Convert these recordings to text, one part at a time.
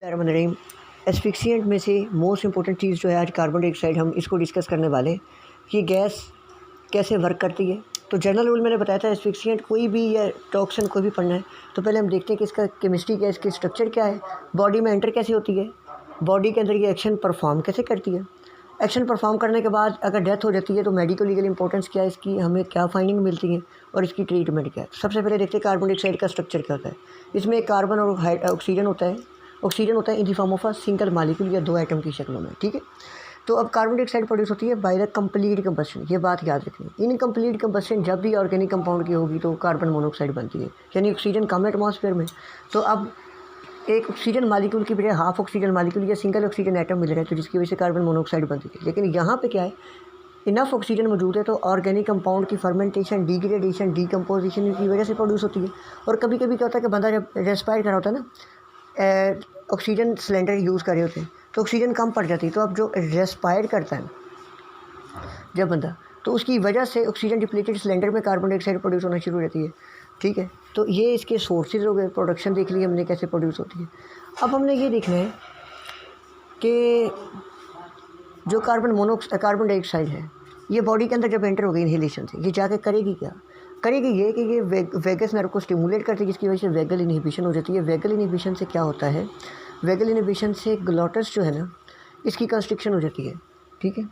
रहीम। एस्फिक्सिएंट में से most important चीज़ जो है आज कार्बन डाइऑक्साइड, हम इसको डिस्कस करने वाले हैं कि गैस कैसे वर्क करती है। तो जनरल रूल मैंने बताया था, एस्फिक्सिएंट कोई भी या टॉक्सिन कोई भी पढ़ना है तो पहले हम देखते हैं कि इसका केमिस्ट्री क्या है, इसकी स्ट्रक्चर क्या है, बॉडी में एंटर कैसे होती है, बॉडी के अंदर ये एक्शन परफॉर्म कैसे करती है। एक्शन परफॉर्म करने के बाद अगर डेथ हो जाती है तो मेडिको लीगल इंपॉर्टेंस क्या है, इसकी हमें क्या फाइंडिंग मिलती है और इसकी ट्रीटमेंट क्या है। सबसे पहले देखते हैं कार्बन डाइऑक्साइड का स्ट्रक्चर क्या होता है। इसमें कार्बन और ऑक्सीजन होता है। ऑक्सीजन होता है in the form of a single molecule या दो एटम की शक्लों में, ठीक है। तो अब कार्बन डाइऑक्साइड प्रोड्यूस होती है बाय द कंप्लीट कंबस्शन, ये बात याद रखनी। इनकम्प्लीट कंबस्शन जब भी ऑर्गेनिक कंपाउंड की होगी तो कार्बन मोनोऑक्साइड बनती है, यानी ऑक्सीजन कम है एटमॉस्फेयर में। तो अब एक ऑक्सीजन मालिक्यूल की बजाय हाफ ऑक्सीजन मालिक्यूल या सिंगल ऑक्सीजन एटम मिल रहा है, तो जिसकी वजह से कार्बन मोनोऑक्साइड बनती है। लेकिन यहाँ पे क्या है, इनफ ऑक्सीजन मौजूद है तो ऑर्गेनिक कंपाउंड की फर्मेंटेशन, डिग्रेडेशन, डीकम्पोजिशन की वजह से प्रोड्यूस होती है। और कभी कभी क्या होता है कि बंदा जब रेस्पायर कर रहा होता है ना, ऑक्सीजन सिलेंडर यूज़ कर रहे होते हैं तो ऑक्सीजन कम पड़ जाती है। तो अब जो रेस्पायर करता है जब बंदा, तो उसकी वजह से ऑक्सीजन डिप्लीटेड सिलेंडर में कार्बन डाइऑक्साइड प्रोड्यूस होना शुरू हो जाती है, ठीक है। तो ये इसके सोर्सेज हो गए, प्रोडक्शन देख ली हमने कैसे प्रोड्यूस होती है। अब हमने ये देखना है कि जो कार्बन डाइऑक्साइड है ये बॉडी के अंदर जब एंटर हो गई इनहेलेशन से, ये जाके करेगी क्या, करेगी ये कि ये वेगस नर्व को स्टिमुलेट करती है, जिसकी वजह से वेगल इनहिबिशन हो जाती है। वेगल इनहिबिशन से क्या होता है, वेगल इनहिबिशन से ग्लॉटस जो है ना, इसकी कंस्ट्रिक्शन हो जाती है, ठीक है।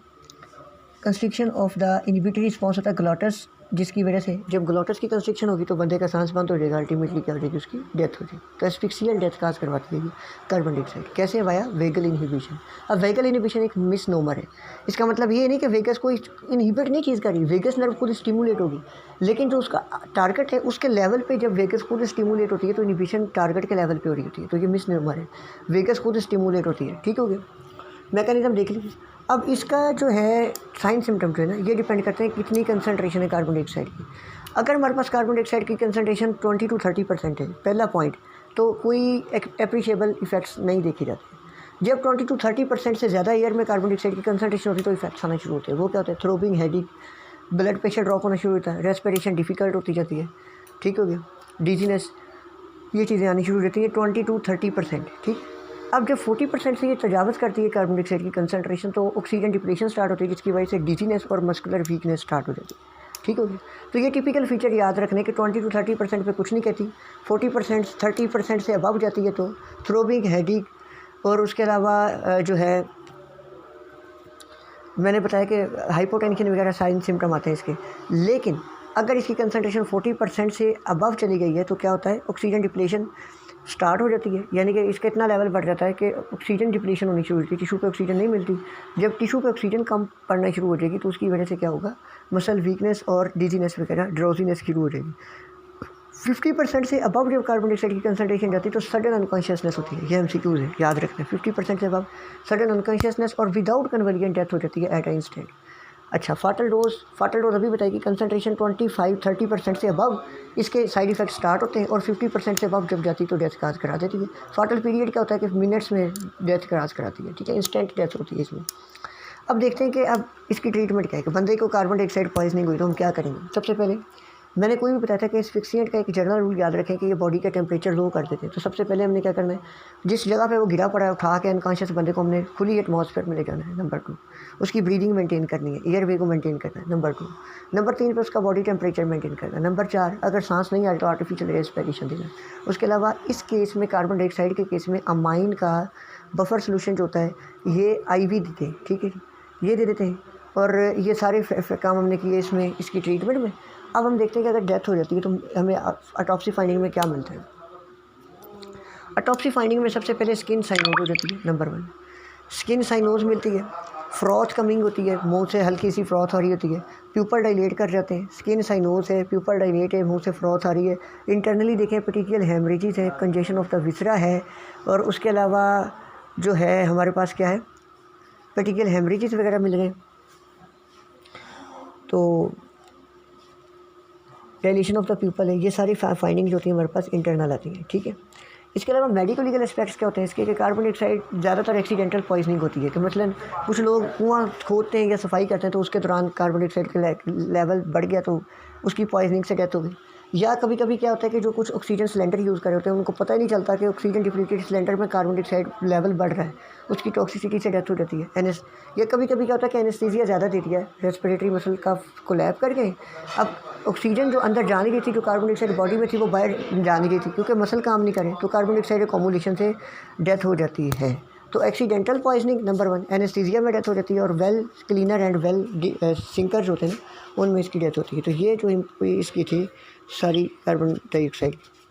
Constriction of the inhibitory response होता है ग्लॉटस, जिसकी वजह से जब ग्लॉटस की कंस्ट्रिक्शन होगी तो बंदे का सांस बंद हो जाएगा, अल्टीमेटली क्या हो जाएगी, उसकी डेथ हो जाएगी। तो एस्फिक्सियल डेथ काज करवाती है कार्बन डाइऑक्साइड। कैसे वाया, वेगल इनहिबिशन। अब वेगल इनहिबिशन एक मिसनोमर है। इसका मतलब ये नहीं कि वेगस को इनहिबिट नहीं चीज़ करी, वेगस नर्व खुद स्टिमुलेट होगी, लेकिन जो उसका टारगेट है उसके लेवल पे जब वेगस खुद स्टिमुलेट होती है तो इनहिबिशन टारगेट के लेवल पे हो रही होती है। तो ये मिसनोमर है, वेगस खुद स्टिमुलेट होती है, ठीक हो गया। मैकेनिज्म देख लीजिए। अब इसका जो है साइन सिम्टम जो है ना, ये डिपेंड करते हैं कितनी कंसनट्रेशन है कार्बन डाइऑक्साइड की। अगर हमारे पास कार्बन डाइऑक्साइड की कंसनट्रेशन 20 to 30% है, पहला पॉइंट, तो कोई एप्रिशिएबल इफेक्ट्स नहीं देखे जाते। जब 20 to 30% से ज़्यादा एयर में कार्बन डाइऑक्साइड की कंसनट्रेशन होती है तो इफेक्ट्स आना शुरू होते हैं। वो क्या होता है, throbbing, headache, blood pressure drop होना शुरू होता है, रेस्पिरेशन डिफ़िकल्ट होती जाती है, ठीक हो गया, डिजीनेस, ये चीज़ें आनी शुरू हो जाती हैं 20 to 30%, ठीक। अब जब 40% से ये तजावज़ करती है कार्बन डाइऑक्साइड की कंसनट्रेशन तो ऑक्सीजन डिप्लीशन स्टार्ट होती है, जिसकी वजह से डिजीनेस और मस्कुलर वीकनेस स्टार्ट हो जाती है, ठीक हो गया। तो ये टिपिकल फीचर याद रखने के 20 to 30% पे कुछ नहीं कहती, 40% 30% से अबव जाती है तो थ्रोबिंग, हेडिक, और उसके अलावा जो है मैंने बताया कि हाइपोटेंशन वगैरह साइन सिम्टम आते हैं इसके। लेकिन अगर इसकी कंसनट्रेशन 40% से अबव चली गई है तो क्या होता है, ऑक्सीजन डिप्लीशन स्टार्ट हो जाती है, यानी कि इसका इतना लेवल बढ़ जाता है कि ऑक्सीजन डिप्लीशन होनी शुरू होती है, टिशू पे ऑक्सीजन नहीं मिलती। जब टिशू पे ऑक्सीजन कम पड़ना शुरू हो जाएगी तो उसकी वजह से क्या होगा, मसल वीकनेस और डिजीनेस वगैरह, ड्रोजीनेस शुरू हो जाएगी। 50% से अबव जब कार्बन डाइऑक्साइड की कंसनट्रेशन जाती है तो सडन अनकॉन्शियसनेस होती है। ये एमसीक्यूज है, याद रखना है। 50% से अबव सडन अनकॉन्शियसनेस और विदाउट कन्वर्जेंट डेथ हो जाती है एट अ इंस्टेंट। अच्छा, फाटल डोज अभी बताएगी। कंसनट्रेशन 25-30% से अबव इसके साइड इफ़ेक्ट स्टार्ट होते हैं और 50% से अबव जब जाती है तो डेथ काज करा देती है। फाटल पीरियड क्या होता है कि मिनट्स में डेथ काज कराती है, ठीक है, इंस्टेंट डेथ होती है इसमें। अब देखते हैं कि अब इसकी ट्रीटमेंट क्या है कि बंदे को कार्बन डाइऑक्साइड पॉइजनिंग हुई तो हम क्या करेंगे। सबसे पहले मैंने कोई भी बताया था कि एस्फिक्सिएंट का एक जनरल रूल याद रखें कि ये बॉडी का टेम्परेचर लो कर देते हैं। तो सबसे पहले हमने क्या करना है, जिस जगह पे वो गिरा पड़ा है उठा के अनकॉन्शियस बंदे को हमने खुली एटमॉस्फेयर में ले जाना है। नंबर 2, उसकी ब्रीदिंग मेंटेन करनी है, एयरवे को मेंटेन करना है। नंबर 2, नंबर 3 पे उसका बॉडी टेम्परेचर मेंटेन करना है। नंबर 4, अगर सांस नहीं आ रही तो आर्टिफिशियल रेस्पिरेशन देना है। उसके अलावा इस केस में कार्बन डाइऑक्साइड के केस में अमाइन का बफर सोल्यूशन जो होता है ये IV देते हैं, ठीक है, ये दे देते हैं। और ये सारे काम हमने किए इसमें, इसकी ट्रीटमेंट में। अब हम देखते हैं कि अगर डेथ हो जाती है तो हमें ऑटोप्सी फाइंडिंग में क्या मिलता है। ऑटोप्सी फाइंडिंग में सबसे पहले स्किन साइनोज हो जाती है। नंबर 1, स्किन साइनोज मिलती है, फ्रॉथ कमिंग होती है, मुंह से हल्की सी फ्रॉथ आ रही होती है, प्यूपल डाइलेट कर जाते हैं। स्किन साइनोज है, प्यूपल डाइलेट है, मुंह से फ्रॉथ आ रही है। इंटरनली देखें, पेटिकुलर हेमरेजेस है, कंजेशन ऑफ द विसरा है, और उसके अलावा जो है हमारे पास क्या है, पेटिकुलर हेमरेजेस वगैरह मिल गए। तो डायलेशन ऑफ द प्यूपल है, ये सारी फाइंडिंग जो होती है हमारे पास इंटरनल आती है, ठीक है। इसके अलावा मेडिको लीगल एस्पेक्ट्स क्या होते हैं इसके, कि कार्बन डाइऑक्साइड ज़्यादातर एक्सीडेंटल पॉइजनिंग होती है। कि मतलब कुछ लोग कुआं खोदते हैं या सफाई करते हैं तो उसके दौरान कार्बन डाइऑक्साइड का लेवल बढ़ गया तो उसकी पॉइजनिंग से डेथ हो गई। या कभी कभी क्या होता है कि जो कुछ ऑक्सीजन सिलेंडर यूज़ कर रहे होते हैं उनको पता ही नहीं चलता कि ऑक्सीजन डिप्लीटेड सिलेंडर में कार्बन डाइऑक्साइड लेवल बढ़ रहा है, उसकी टॉक्सिसिटी से डेथ हो जाती है। या कभी कभी क्या होता है कि एनेस्थीसिया ज़्यादा दे दिया है, रेस्पिरेटरी मसल का कोलैप कर गए, अब ऑक्सीजन जो अंदर जा नहीं रही थी, जो कार्बन डाइऑक्साइड बॉडी में थी वो बाहर जा नहीं रही थी क्योंकि मसल काम नहीं करे, तो कार्बन डाइऑक्साइड अकोमोडेशन से डेथ हो जाती है। तो एक्सीडेंटल पॉइजनिंग नंबर 1, एनेस्थीसिया में डेथ हो जाती है, और वेल क्लीनर एंड वेल सिंकर्स होते हैं उनमें इसकी डेथ होती है। तो ये जो इसकी थी सारी कार्बन डाइऑक्साइड